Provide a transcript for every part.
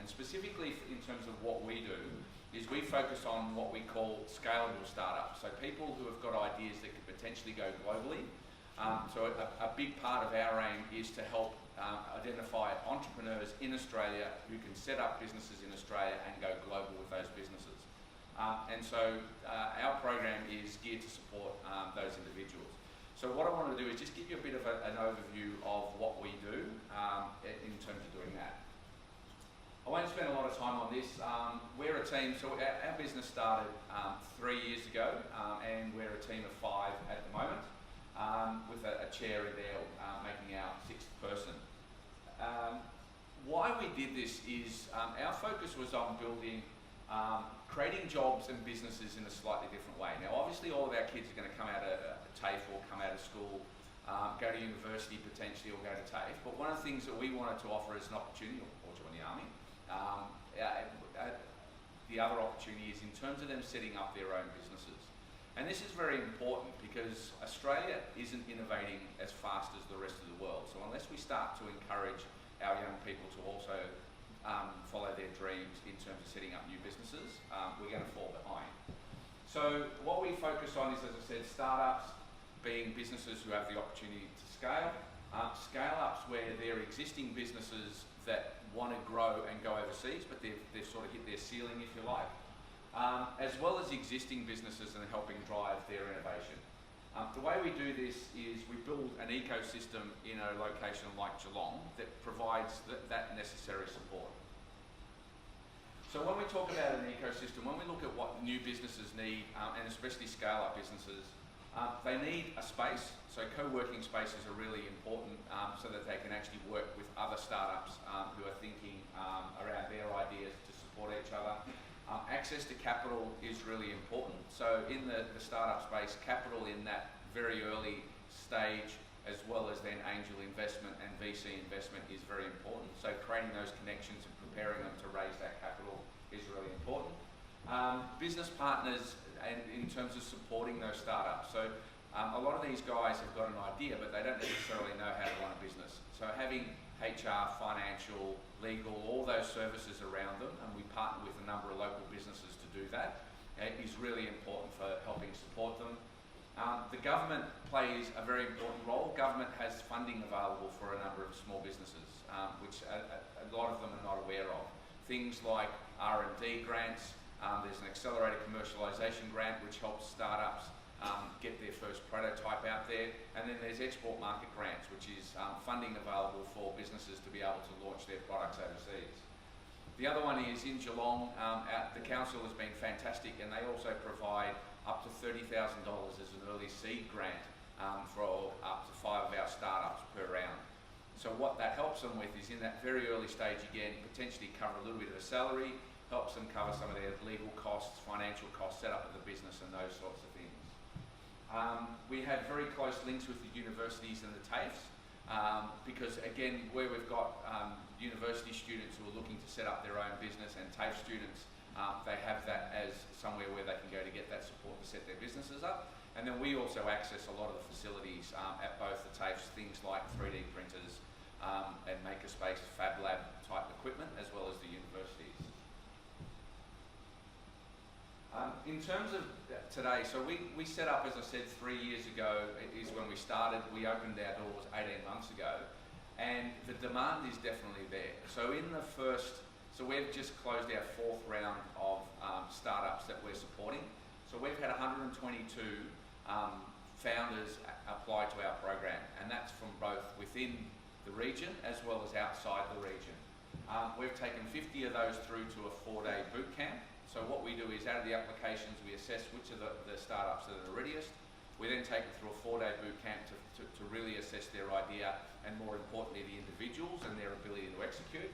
And specifically in terms of what we do, is we focus on what we call scalable startups. So people who have got ideas that could potentially go globally. So a big part of our aim is to help identify entrepreneurs in Australia who can set up businesses in Australia and go global with those businesses. And so our program is geared to support those individuals. So what I want to do is just give you a bit of an overview of what we do in terms of doing that. I won't spend a lot of time on this. We're a team, so our business started 3 years ago, and we're a team of 5 at the moment, with a chair in there making our 6th person. Why we did this is our focus was on building creating jobs and businesses in a slightly different way. Now, obviously, all of our kids are going to come out of TAFE or come out of school, go to university potentially, or go to TAFE. But one of the things that we wanted to offer as an opportunity, or join the army, the other opportunity is in terms of them setting up their own businesses. And this is very important because Australia isn't innovating as fast as the rest of the world. So unless we start to encourage our young people to also follow their dreams in terms of setting up new businesses, we're going to fall behind. So what we focus on is, as I said, startups being businesses who have the opportunity to scale, scale-ups where they're existing businesses that want to grow and go overseas, but they've sort of hit their ceiling, if you like, as well as existing businesses and helping drive their innovation. The way we do this is we build an ecosystem in a location like Geelong that provides that necessary support. So when we talk about an ecosystem, when we look at what new businesses need, and especially scale-up businesses, they need a space. So co-working spaces are really important so that they can actually work with other startups who are thinking around their ideas to support each other. Access to capital is really important. So in the startup space, capital in that very early stage, as well as then angel investment and VC investment, is very important. So creating those connections and preparing them to raise that capital is really important. Business partners, and in terms of supporting those startups. So a lot of these guys have got an idea, but they don't necessarily know how to run a business. So having HR, financial, legal, all those services around them, and we partner with a number of local businesses to do that, is really important for helping support them. The government plays a very important role. Government has funding available for a number of small businesses, which a lot of them are not aware of. Things like R&D grants, there's an accelerated commercialisation grant which helps startups get their first prototype out there, and then there's export market grants, which is funding available for businesses to be able to launch their products overseas. The other one is in Geelong, the council has been fantastic, and they also provide up to $30,000 as an early seed grant for up to 5 of our startups per round. So what that helps them with is in that very early stage, again, potentially cover a little bit of the salary, helps them cover some of their legal costs, financial costs, set up of the business and those sorts of things. We have very close links with the universities and the TAFEs because, again, where we've got university students who are looking to set up their own business and TAFE students, they have that as somewhere where they can go to get that support to set their businesses up. And then we also access a lot of the facilities at both the TAFEs, things like 3D printers and makerspace, Fab Lab type equipment, as well as the universities. In terms of today, so we set up, as I said, 3 years ago is when we started. We opened our doors 18 months ago, and the demand is definitely there. So we've just closed our 4th round of startups that we're supporting. So we've had 122 founders apply to our program, and that's from both within the region as well as outside the region. We've taken 50 of those through to a 4-day boot camp. So what we do is, out of the applications, we assess which are the startups that are the readiest. We then take them through a 4-day boot camp to really assess their idea and, more importantly, the individuals and their ability to execute.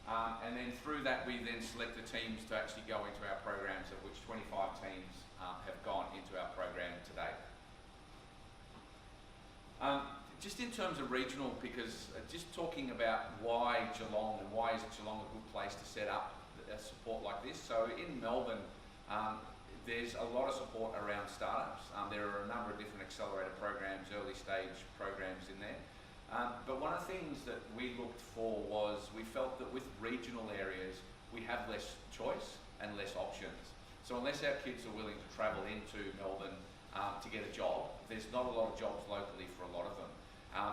And then through that, we then select the teams to actually go into our programs, of which 25 teams have gone into our program to date. Just in terms of regional, because just talking about why Geelong and why is Geelong a good place to set up support like this. So in Melbourne, there's a lot of support around startups. There are a number of different accelerator programs, early stage programs in there. But one of of the things that we looked for was we felt that with regional areas, we have less choice and less options. So unless our kids are willing to travel into Melbourne to get a job, there's not a lot of jobs locally for a lot of them.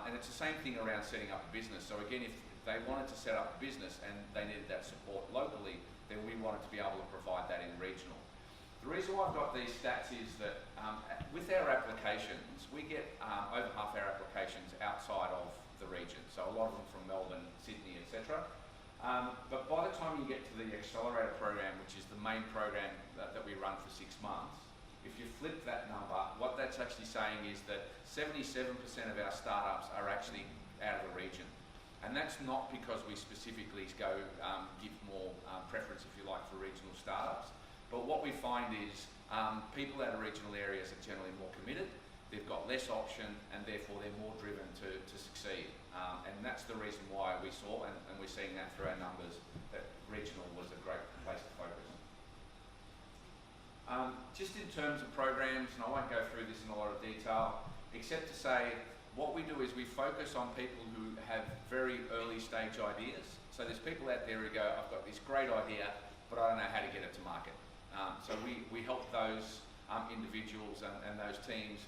And it's the same thing around setting up a business. So again, if they wanted to set up a business and they needed that support locally, then we wanted to be able to provide that in regional. The reason why I've got these stats is that with our applications, we get over half our applications outside of the region. So a lot of them from Melbourne, Sydney, etc. But by the time you get to the Accelerator program, which is the main program that we run for 6 months, if you flip that number, what that's actually saying is that 77% of our startups are actually out of the region. And that's not because we specifically go give more preference, if you like, for regional startups. But what we find is people out of regional areas are generally more committed, they've got less option, and therefore they're more driven to succeed. And that's the reason why we saw, and we're seeing that through our numbers, that regional was a great place to focus. Just in terms of programs, and I won't go through this in a lot of detail, except to say what we do is we focus on people who have very early stage ideas. So there's people out there who go, I've got this great idea, but I don't know how to get it to market. So we help those individuals and those teams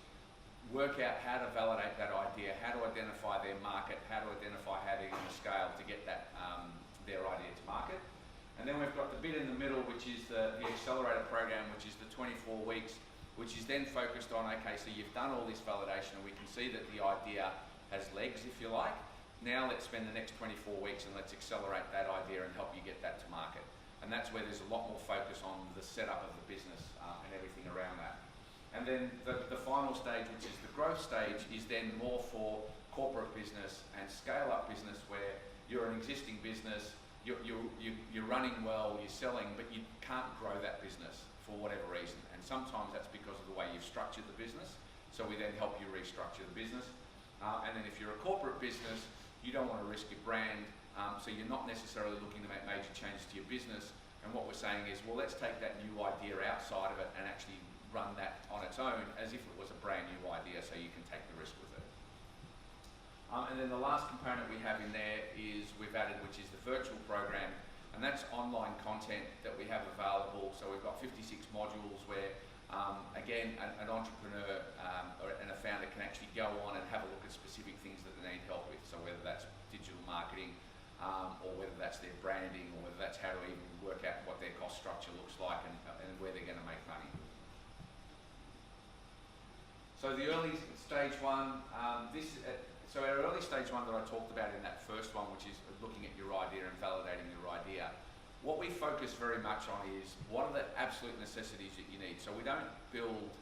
work out how to validate that idea, how to identify their market, how to identify how they're going to scale to get that their idea to market. And then we've got the bit in the middle, which is the Accelerator program, which is the 24 weeks, which is then focused on, okay, so you've done all this validation and we can see that the idea has legs, if you like. Now let's spend the next 24 weeks and let's accelerate that idea and help you get that to market. And that's where there's a lot more focus on the setup of the business and everything around that. And then the final stage, which is the growth stage, is then more for corporate business and scale-up business where you're an existing business, you're running well, you're selling, but you can't grow that business for whatever reason. And sometimes that's because of the way you've structured the business. So we then help you restructure the business. And then if you're a corporate business, you don't want to risk your brand, so you're not necessarily looking to make major changes to your business. And what we're saying is, well, let's take that new idea outside of it and actually run that on its own as if it was a brand new idea, so you can take the risk with it. And then the last component we have in there is we've added, which is the virtual program, and that's online content that we have available. So we've got 56 modules where, again, an entrepreneur and a founder can actually go on and have a look at specific things that they need help with. So whether that's digital marketing, or whether that's their branding, or whether that's how to even work out what their cost structure looks like and where they're going to make money. So the early stage one, so our early stage one that I talked about in that first one, which is looking at your idea and validating your idea, what we focus very much on is what are the absolute necessities that you need. So we don't build,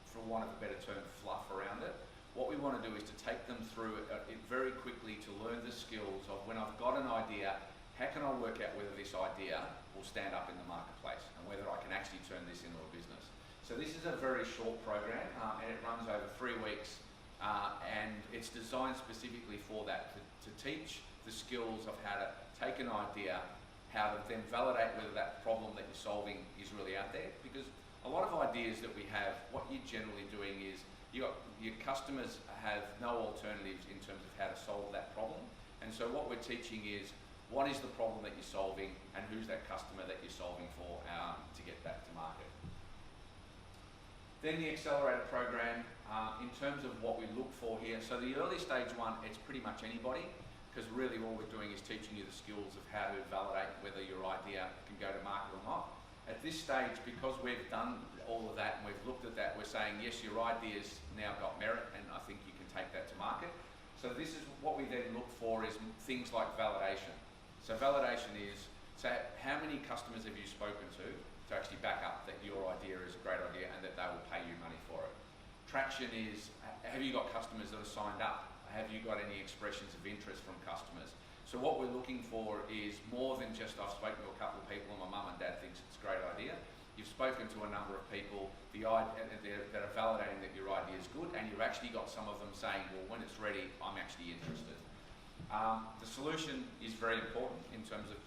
for want of a better term, fluff around it. What we want to do is to take them through it very quickly to learn the skills of when I've got an idea, how can I work out whether this idea will stand up in the marketplace and whether I can actually turn this into a business. So this is a very short program and it runs over 3 weeks. And it's designed specifically for that, to teach the skills of how to take an idea, how to then validate whether that problem that you're solving is really out there. Because a lot of ideas that we have, what you're generally doing is your customers have no alternatives in terms of how to solve that problem. And so what we're teaching is what is the problem that you're solving and who's that customer that you're solving for to get that to market. Then the Accelerator program, in terms of what we look for here, so the early stage one, it's pretty much anybody, because really all we're doing is teaching you the skills of how to validate whether your idea can go to market or not. At this stage, because we've done all of that and we've looked at that, we're saying, yes, your idea's now got merit and I think you can take that to market. So this is what we then look for is things like validation. So validation is, so how many customers have you spoken to actually back up that your idea is a great idea and that they will pay you money for it. Traction is, have you got customers that are signed up? Have you got any expressions of interest from customers? So what we're looking for is more than just I've spoken to a couple of people and my mum and dad thinks it's a great idea. You've spoken to a number of people that are validating that your idea is good, and you've actually got some of them saying, well, when it's ready, I'm actually interested. The solution is very important in terms of